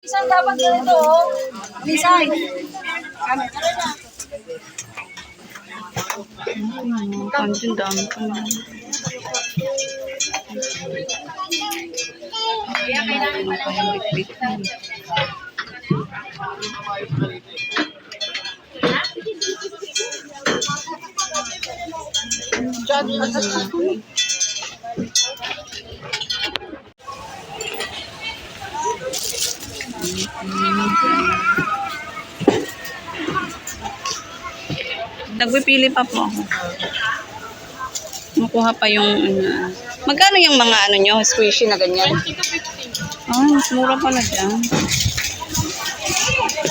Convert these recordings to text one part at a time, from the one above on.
Isang dapat ganito, oh. Lisay. Kantin dami pa na. Nagpipili pa po ako. Makuha pa yung magkano yung mga ano nyo, squishy na ganyan? 20 to 50. Ah, mas mura pala dyan.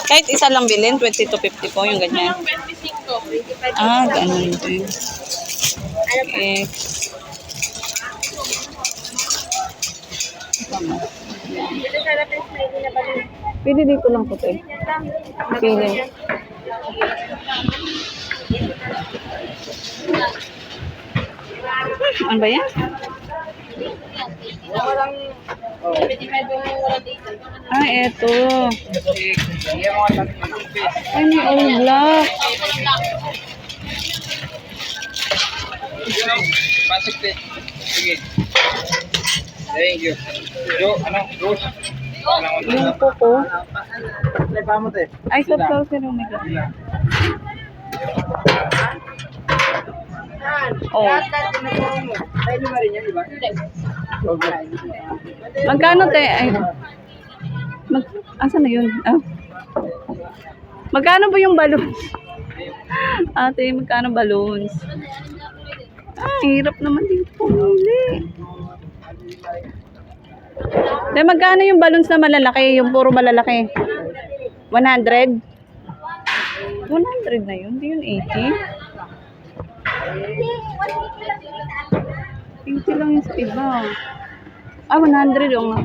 Kahit isa lang bilhin, 20 to 50 po yung ganyan. 25, 25. Ah, ganun din. Okay. Dito sa lapis na hindi na balik. Pili dito lang po tayo. Pili. Ano ba yan? Walang 25 yung wala dito. Ah, eto. Ay, may all black. Pasok din. Sige. Thank you. Jo, ano? Rose. Yung po. Play pa mo te. Ay, sa yung may oh. Pwede ba rin yan, di ba? Okay. Magkano te? Ay. Asan na yun? Ah. Magkano ba yung balloons? Ate, magkano balloons? Hirap naman dito pumili. Te, magkano yung balloons na malalaki? Yung puro malalaki? 100? 100 na yun? Hindi yun 80? 80 lang yung sa iba. Ah, 100 yung nga.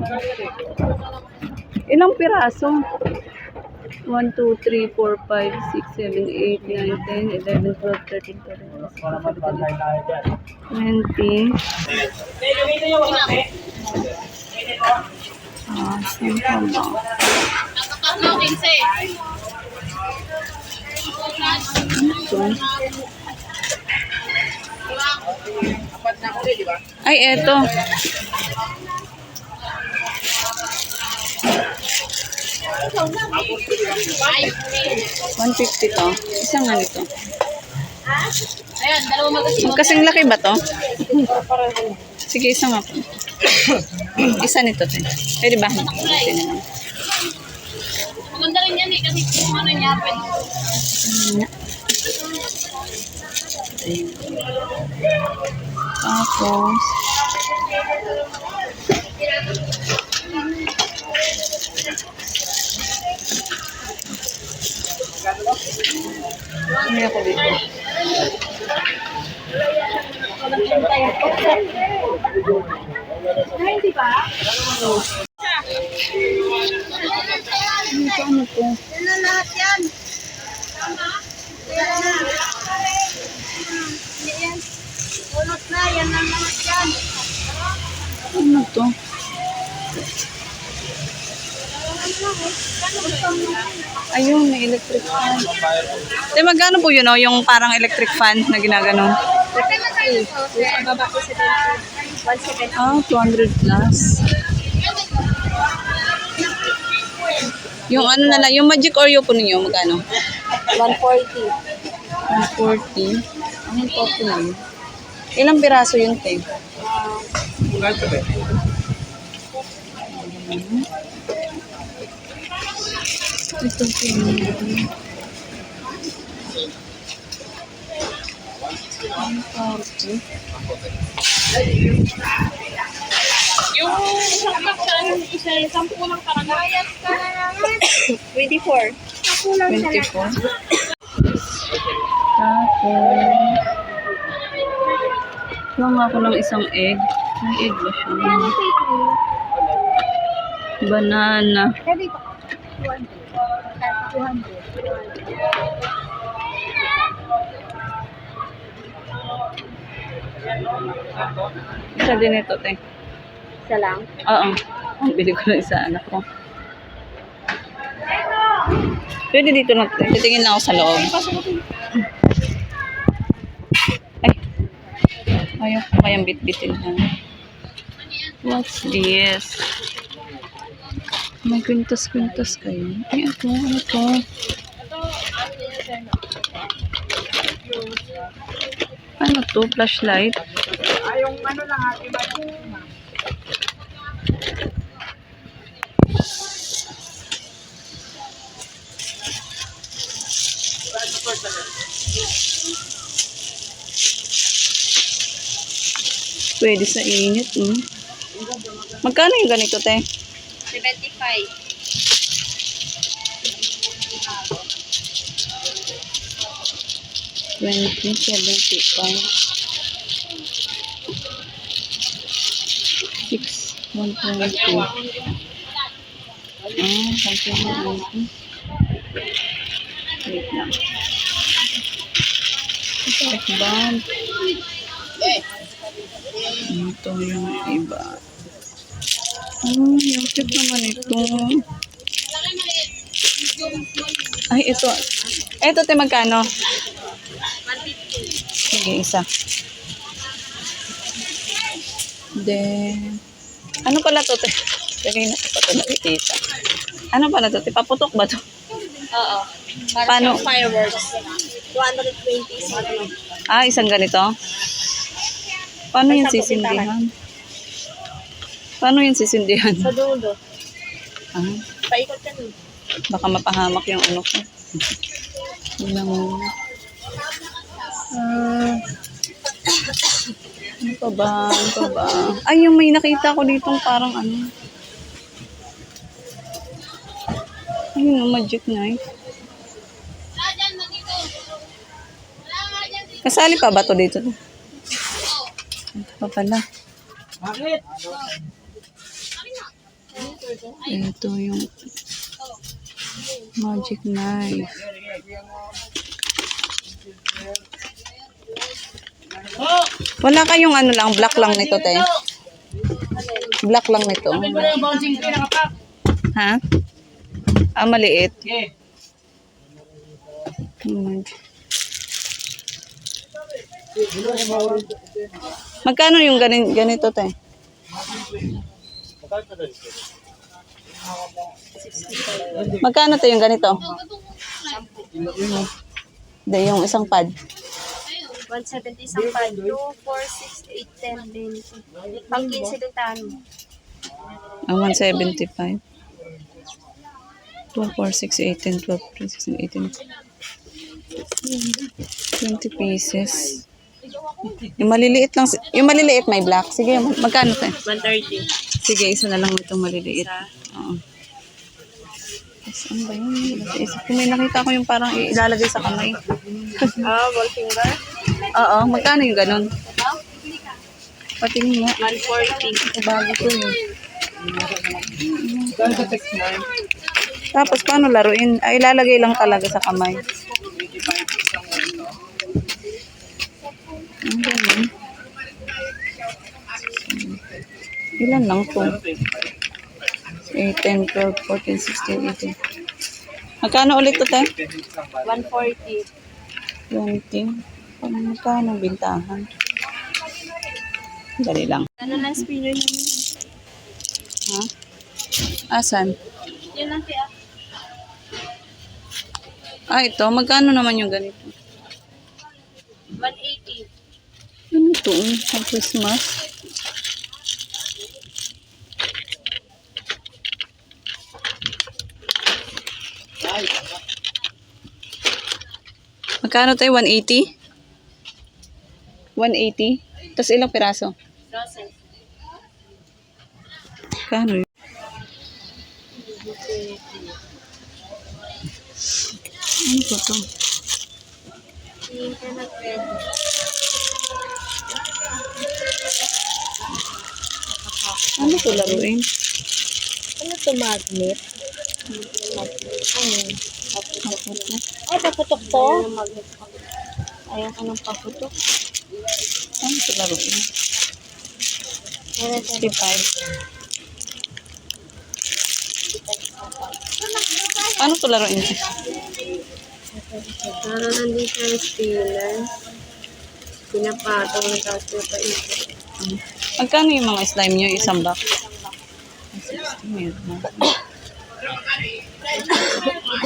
Ilang piraso? 1, 2, 3, 4, 5, 6, 7, 8, 9, 10, 11, 12, 13, 14, 15, 20. Ah, saan pa ba? Ito. Ay, eto. $150 to. Isang ano ito? Ayan, dalawa magasin. Magkasing laki ba to? Sige, isa nga po. Isa nito. Pwede ba? Ito na lang. Maganda rin yan eh, kasi kung ano niya, pwede. Tapos, hindi ako dito. Ay, di ba? Ano to? Yan na lahat yan. Yan na. Yan. Ulot na, yan na lahat yan. Ano to? Ayun, may electric fan. Te, magkano po yun, oh, yung parang electric fan na ginaganon? Bakit na tayo ito? Sa baba ko sa 170. Ah, 200 plus. Yung ano na lang, yung Magic Oreo po ninyo, magkano? 140. 140. Ang 140 lang. Ilang piraso yun, te? Ito po. Yung isang pack sa ano, isa, 10 lang parang. Bayad ka na naman. 24. 10 lang sa 24. Tapos, lang ako ng isang egg. May egg ba siya? Banana. Sabi ko, 200. Isa din ito, te. Isa lang. Oo. Bili ko lang isa anak ko. Pwede dito na. Titingin lang ako sa loob. Ay. Ayaw ko kayang bitbitin na. What's this? May kwintas-kwintas kayo. Ay, ito. Ano ito? Ano to? Flashlight? Yung ano lang ate, Pwede sa init. Magkano yung ganito, te? 75. 20, 75. 6, 120. Ah, 120. Wait lang. Check bump. Ito yung iba. Yung cute naman ito. Ay, ito. Ito, te, magkano? 150. Sige, isa. Then, ano pala to, te? Lagay na ito pa ito nakikita. Ano pala to, te? Paputok ba to? Oo. Para Paano? sa fireworks. 220 sa ano. Ah, isang ganito? Paano yung sisindihan? Paano yung sisindihan? Sa dulo. Ah, Paikot ka nun. baka mapahamak yung ano ko. Yun lang muna. Ano pa ba? Ano pa ba? Ay, yung may nakita ko ditong parang ano. Ayun, yung magic knife. Kasali pa ba to dito? Ito pa pala. Bakit? Ito yung magic knife. Wala kayong ano lang, black lang nito, te. Black lang nito. Sabi mo na yung bouncing tree nakapak. Ha? Ah, maliit. Okay. Magkano yung ganito, te? Magkano to yung ganito? Hindi, yung isang pad. 170 isang pad. 2, 4, 6, 8, 10, 20. Pang 15 din tano. Ang 175. 2, 4, 6, 8, 10, 12, 13, 16, 18. 20 pieces. Yung maliliit lang. Yung maliliit may black. Sige, magkano to? 130. Sige, isa na lang itong maliliit. Oo. Tapos, ano ba yun? Isip ko may nakita ko yung parang ilalagay sa kamay. Ball finger. Oo, magkano yung ganun? Patingin nga. 140. Bago ko yun. Dahil sa text 9. Tapos, paano laruin? Ay, ilalagay lang talaga sa kamay. Ang ganun. Ilan lang to? 8, 10, 12, 14, 16, 18. Magkano ulit to, te? 140. 20. Magkano bintahan? Dali lang. Ano lang spinner namin? Ha? Asan? Yun lang kaya. Ah, ito. Magkano naman yung ganito? 180. Ano ito? Sa Christmas? Magkano tayo? 180? 180? Tapos ilang piraso? Process. Kano yun? Ano po to? Internet pwede. Ano to laruin? Ano to magnet? Ano? Paputok. Oh, paputok to? Ayaw ka ng paputok. Ano to laruin? 65. Ano to laruin? Parang nandito yung stealer. Pinapatong na tapos napaikot. Magkano yung mga slime nyo? Isang box? 60 meron na.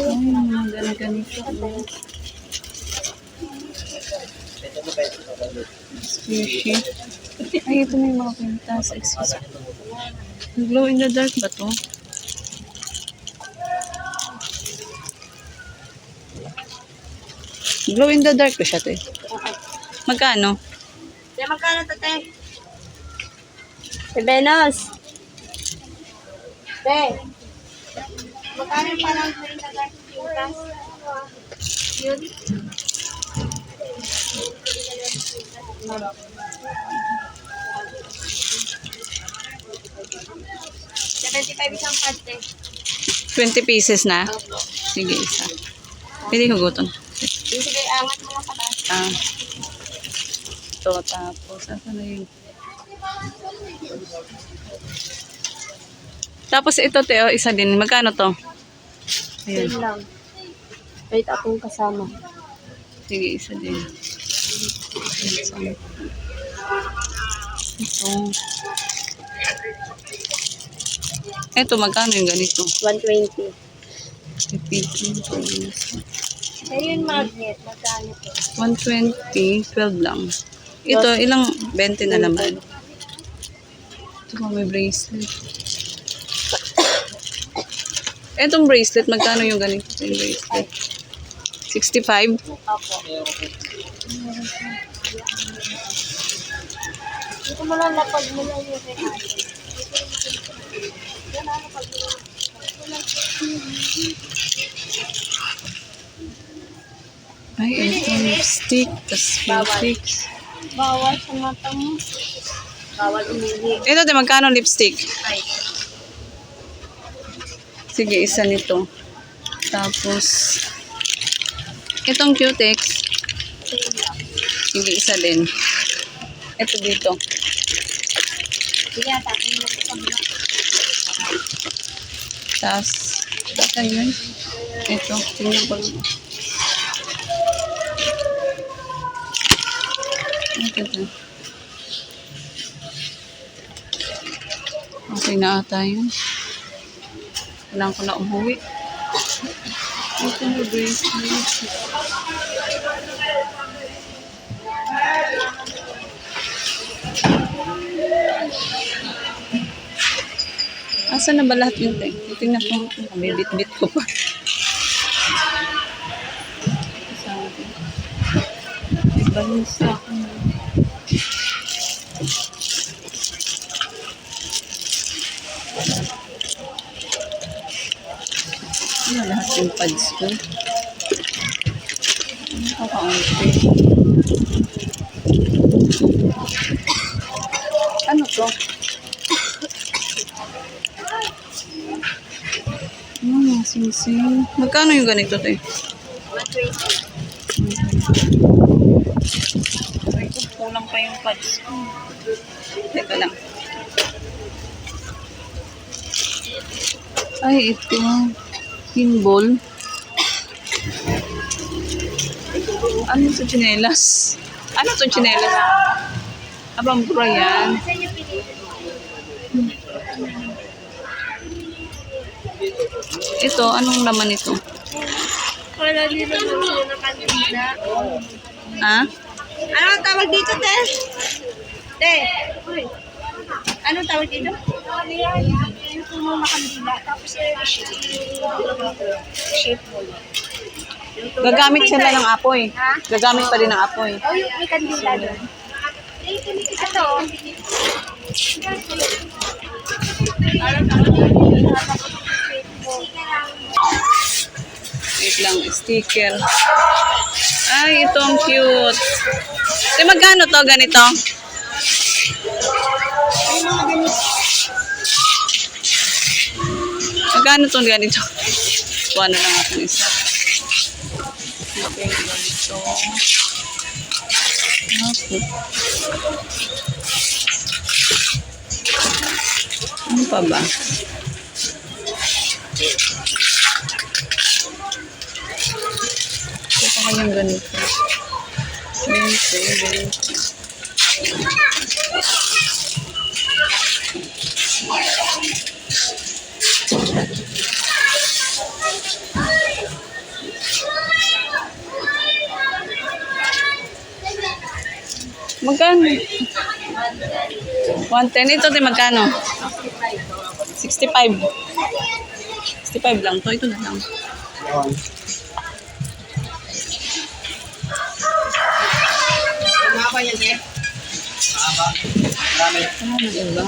Ay, mga ganito. Squishy. Ay, ito may mga pintas. Excuse me. Glow in the dark ba to? Glow in the dark ba siya, te? Magkano? Kaya magkano to, te? Si Venus. Te. Magkano yung parang green na dark pintas? Yun. $75 isang pad, te. 20 pieces na? Sige, isa. Pili huguton. Yung sige, angat mo lang sa taas. Ah. Ito, tapos, asa na yun? Tapos ito, Teo, isa din. Magkano to? Ayan. Same lang. Wait, akong kasama. Sige, isa din. Ito. Ito, magkano yung ganito? 120. Repeating. Kaya yung magnet, magkano to? 120, 12 lang. Ito, ilang 20 na naman. Ito pa, may bracelet. Etong bracelet, magkano yung ganito yung bracelet? 65? Opo. Dito mo lang lapag mo lang yung natin. Ay, ito, lipstick. Tapos lipstick. Bawal sa mata mo. Bawal umili. Ito, di magkano lipstick? Ay. Sige, isa nito. Tapos, itong cutex. Same lang. Sige, isa din. Ito dito. Sige, tapos mo sa kabila. Tapos, baka yun. Ito, tingnan ko lang. Ito. Okay na ata yun. Kailangan ko na umuwi. Ito na bracelet. Asa na ba lahat yun, te? Tingnan ko. May bit-bit ko pa. May balisa ako na. Ano lahat yung pads ko? Nakakaunti. Ano to? Sing-sing. Magkano yung ganito, te? 120. Ay, kulang pa yung pads ko. Teka lang. Ay, ito. Pinball. Ano sa tsinelas? Ano sa tsinelas? Abang bro yan. Ito, anong laman ito? Wala dito mo na kandila. Ha? Ano ang tawag dito, te? Te. Anong tawag dito? Yung puno na kandila. Tapos shape mo. Gagamit sila ng apoy. Ha? Gagamit pa din ng apoy. Oh, yung may kandila doon. Ito. Wait lang, sticker. Ay, ito ang cute. Te, magkano to ganito? Magkano to ganito? Kuha na lang ako isa. Okay, ganito. Okay. Ano pa ba? Magkano? 110. Ito, te, magkano? 65. 65 lang to. Ito na lang. Mahaba yan eh. Mahaba. Marami. Ano na iba?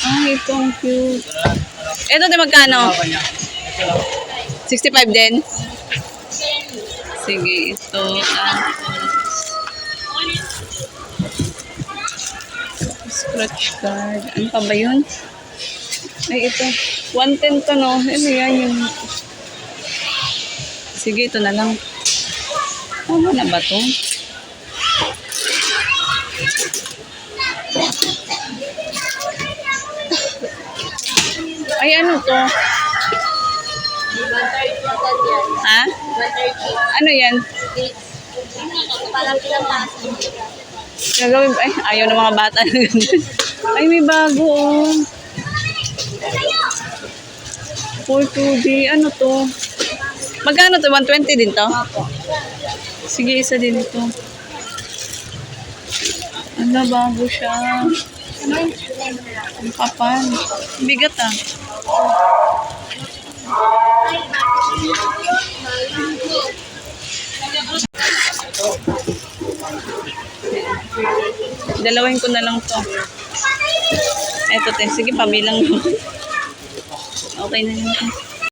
Ay, ito ang cute. Ito, te, magkano? Mahaba niya. 65 din? Sige, ito. Scratch card. Ano pa ba yun? Ay, ito. 110 to, no? Ano yan yung... Sige, ito na lang. Ano na ba to? Ay, ano to? Ha? Ano yan? Gagawin, ay, ayaw ng mga bata na ganun. Ay, may bago, oh. 4-2D, ano to? Magkano to? 120 din to? Sige, isa din ito. Ano, bago siya. Ang kapal. Bigat, ah. Dalawin ko na lang to. Eto, te. Sige, pabilang mo. Okay na yun.